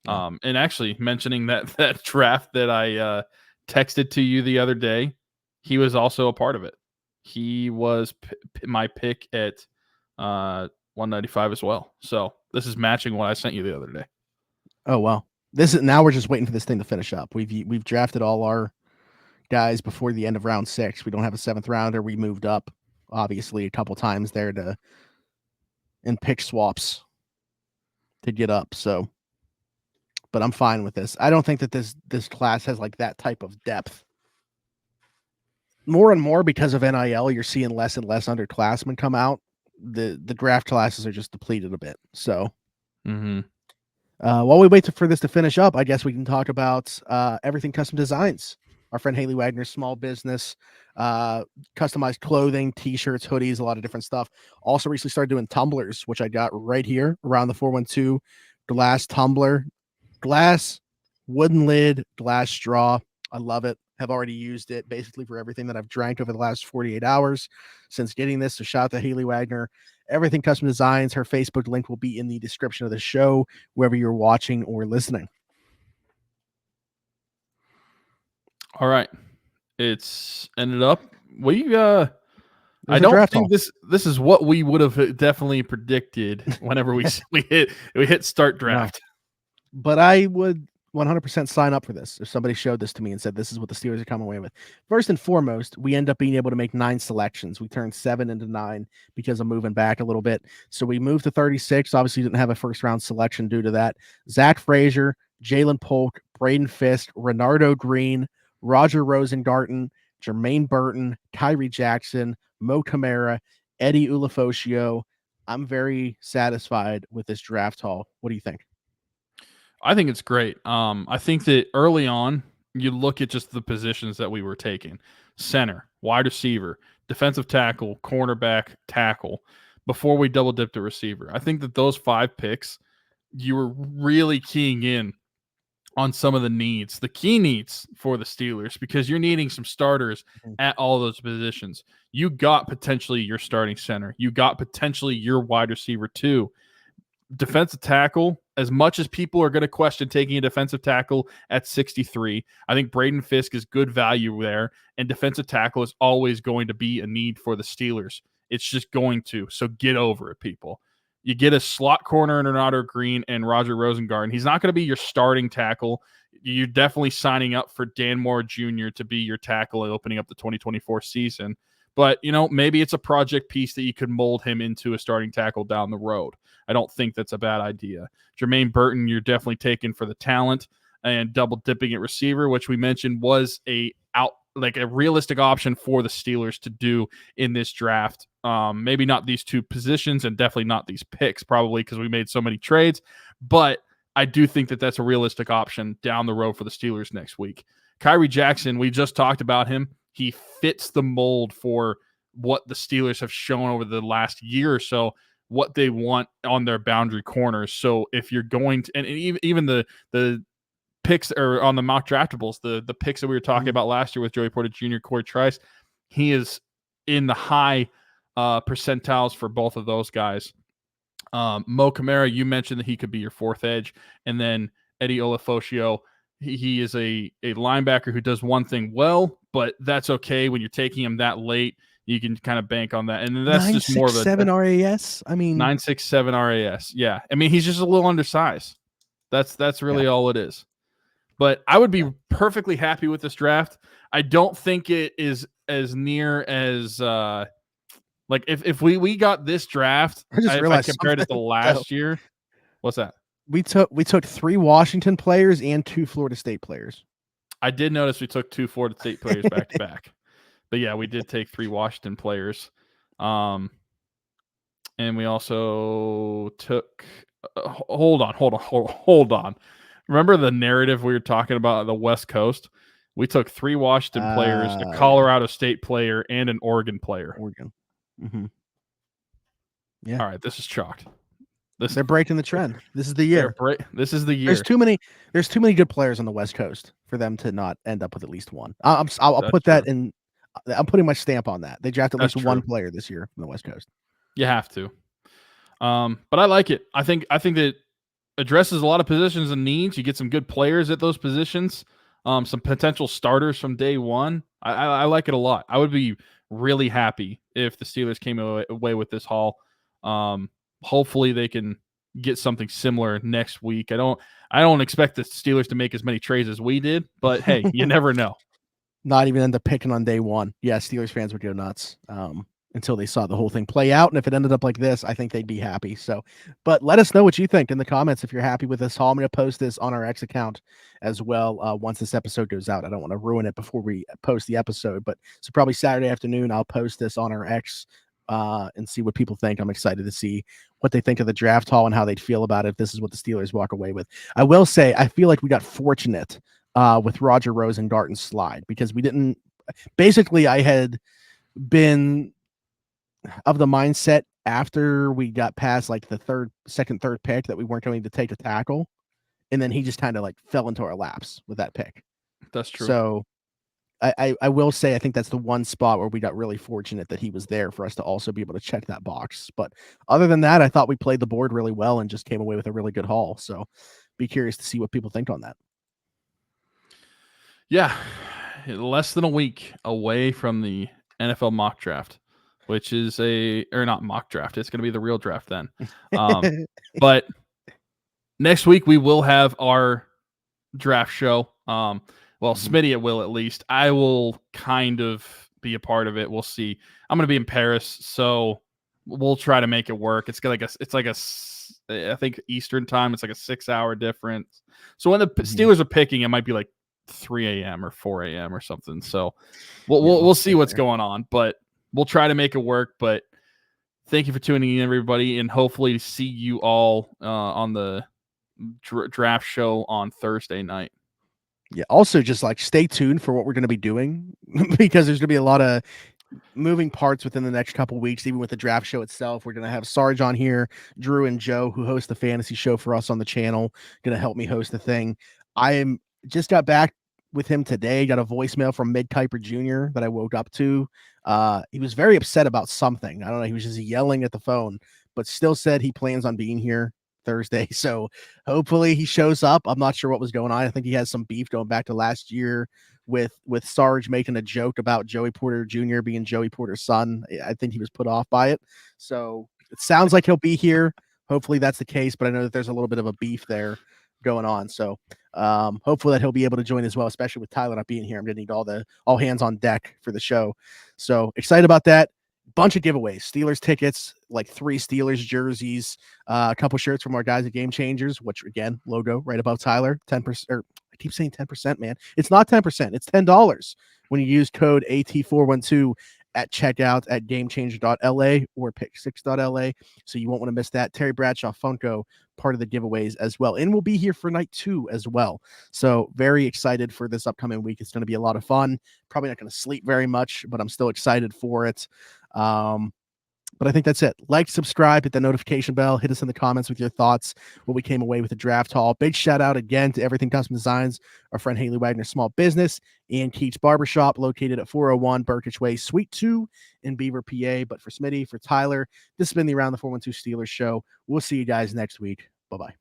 And actually mentioning that draft that I texted to you the other day, he was also a part of it. He was my pick at 195 as well. So this is matching what I sent you the other day. Oh well, now we're just waiting for this thing to finish up. We've drafted all our guys before the end of round 6. We don't have a 7th rounder. We moved up obviously a couple times there in pick swaps to get up. So, but I'm fine with this. I don't think that this class has like that type of depth. More and more because of NIL, you're seeing less and less underclassmen come out. The draft classes are just depleted a bit. So, while we wait for this to finish up, I guess we can talk about Everything Custom Designs. Our friend Haley Wagner's small business, customized clothing, t-shirts, hoodies, a lot of different stuff. Also recently started doing tumblers, which I got right here around the 412 glass tumbler, glass, wooden lid, glass straw. I love it. Have already used it basically for everything that I've drank over the last 48 hours since getting this. So shout out to Haley Wagner. Everything Custom Designs. Her Facebook link will be in the description of the show, wherever you're watching or listening. All right. It's ended up. I don't think this is what we would have definitely predicted whenever we hit start draft. No. But I would 100% sign up for this if somebody showed this to me and said this is what the Steelers are coming away with. First and foremost, we end up being able to make 9 selections. We turned 7 into 9 because of moving back a little bit. So we moved to 36. Obviously, didn't have a first round selection due to that. Zach Frazier, Jalen Polk, Braden Fisk, Renardo Green, Roger Rosengarten, Jermaine Burton, Kyrie Jackson, Mo Camara, Eddie Ulofoshio. I'm very satisfied with this draft haul. What do you think? I think it's great. I think that early on, you look at just the positions that we were taking: center, wide receiver, defensive tackle, cornerback, tackle, before we double dipped a receiver. I think that those 5 picks, you were really keying in on some of the needs, the key needs for the Steelers, because you're needing some starters at all those positions. You got potentially your starting center. You got potentially your wide receiver too. Defensive tackle, as much as people are going to question taking a defensive tackle at 63, I think Braden Fisk is good value there, and defensive tackle is always going to be a need for the Steelers. It's just going to. So get over it, people. You get a slot corner in Renato Green and Roger Rosengarten. He's not going to be your starting tackle. You're definitely signing up for Dan Moore Jr. to be your tackle and opening up the 2024 season. But, maybe it's a project piece that you could mold him into a starting tackle down the road. I don't think that's a bad idea. Jermaine Burton, you're definitely taking for the talent, and double dipping at receiver, which we mentioned was a realistic option for the Steelers to do in this draft. Maybe not these 2 positions and definitely not these picks, probably because we made so many trades. But I do think that that's a realistic option down the road for the Steelers next week. Kyrie Jackson, we just talked about him. He fits the mold for what the Steelers have shown over the last year or so, what they want on their boundary corners. So if you're going to, and even the picks or on the mock draftables, the picks that we were talking about last year with Joey Porter Jr., Corey Trice, he is in the high percentiles for both of those guys. Mo Camara, you mentioned that he could be your 4th edge, and then Eddie Ulofoshio, he is a linebacker who does one thing well, but that's okay when you're taking him that late. You can kind of bank on that, and that's just more of a 967 RAS. I mean, 967 RAS. Yeah, I mean he's just a little undersized. That's really all it is. But I would be perfectly happy with this draft. I don't think it is as near as if we got this draft, if I compared it to last year. What's that? We took 3 Washington players and 2 Florida State players. I did notice we took 2 Florida State players back to back. But yeah, we did take 3 Washington players. And we also took hold on. Remember the narrative we were talking about on the West Coast? We took 3 Washington players, a Colorado State player, and an Oregon player. Mm-hmm. Yeah. All right, this is chalked. They're breaking the trend. This is the year. This is the year. There's too many good players on the West Coast for them to not end up with at least one. I'll put that in. I'm putting my stamp on that. They drafted at least one player this year from the West Coast. You have to. But I like it. I think that addresses a lot of positions and needs. You get some good players at those positions. some potential starters from day one. I like it a lot. I would be really happy if the Steelers came away with this haul. Hopefully they can get something similar next week. I don't expect the Steelers to make as many trades as we did, but hey, you never know. Not even end up picking on day one. Yeah, Steelers fans would go nuts until they saw the whole thing play out. And if it ended up like this, I think they'd be happy. So, but let us know what you think in the comments if you're happy with this haul. I'm going to post this on our X account as well once this episode goes out. I don't want to ruin it before we post the episode, but so probably Saturday afternoon, I'll post this on our X and see what people think. I'm excited to see what they think of the draft haul and how they'd feel about it if this is what the Steelers walk away with. I will say, I feel like we got fortunate with Roger Rosengarten's slide because we didn't. Basically, I had been of the mindset after we got past like the second, third pick that we weren't going to take a tackle, and then he just kind of like fell into our laps with that pick. That's true. So I will say I think that's the one spot where we got really fortunate that he was there for us to also be able to check that box. But other than that, I thought we played the board really well and just came away with a really good haul. So be curious to see what people think on that. Yeah, less than a week away from the NFL mock draft, which is not mock draft. It's going to be the real draft then. But next week we will have our draft show. Well, Smitty it will at least. I will kind of be a part of it. We'll see. I'm going to be in Paris, so we'll try to make it work. It's like I think Eastern time. It's like a 6-hour difference. So when the Steelers are picking, it might be like 3 a.m. or 4 a.m. or something. So we'll see what's going on, but we'll try to make it work. But thank you for tuning in, everybody, and hopefully see you all on the draft show on Thursday night. Yeah. Also, just like stay tuned for what we're going to be doing because there's going to be a lot of moving parts within the next couple weeks, even with the draft show itself. We're going to have Sarge on here, Drew and Joe, who host the fantasy show for us on the channel, going to help me host the thing. Just got back with him today, got a voicemail from Mid Kuiper Jr. that I woke up to. He was very upset about something. I don't know. He was just yelling at the phone, but still said he plans on being here Thursday. So hopefully he shows up. I'm not sure what was going on. I think he has some beef going back to last year with Sarge making a joke about Joey Porter Jr. being Joey Porter's son. I think he was put off by it. So it sounds like he'll be here. Hopefully that's the case, but I know that there's a little bit of a beef there going on. So hopefully that he'll be able to join as well, especially with Tyler not being here. I'm going to need all hands on deck for the show. So excited about that. Bunch of giveaways, Steelers tickets, like 3 Steelers jerseys, a couple shirts from our guys at Game Changers, which again, logo right above Tyler, 10%, or I keep saying 10%, man. It's not 10%. It's $10 when you use code AT412 at checkout at GameChanger.la or PickSix.la. So you won't want to miss that. Terry Bradshaw Funko, part of the giveaways as well. And we'll be here for night 2 as well. So very excited for this upcoming week. It's going to be a lot of fun. Probably not going to sleep very much, but I'm still excited for it. But I think that's it. Like, subscribe, hit the notification bell, hit us in the comments with your thoughts, what we came away with the draft haul. Big shout out again to Everything Custom Designs, our friend Haley Wagner Small Business, and Keats Barbershop, located at 401 Burkitch Way, Suite 2 in Beaver, PA. But for Smitty, for Tyler, this has been the Around the 412 Steelers show. We'll see you guys next week. Bye-bye.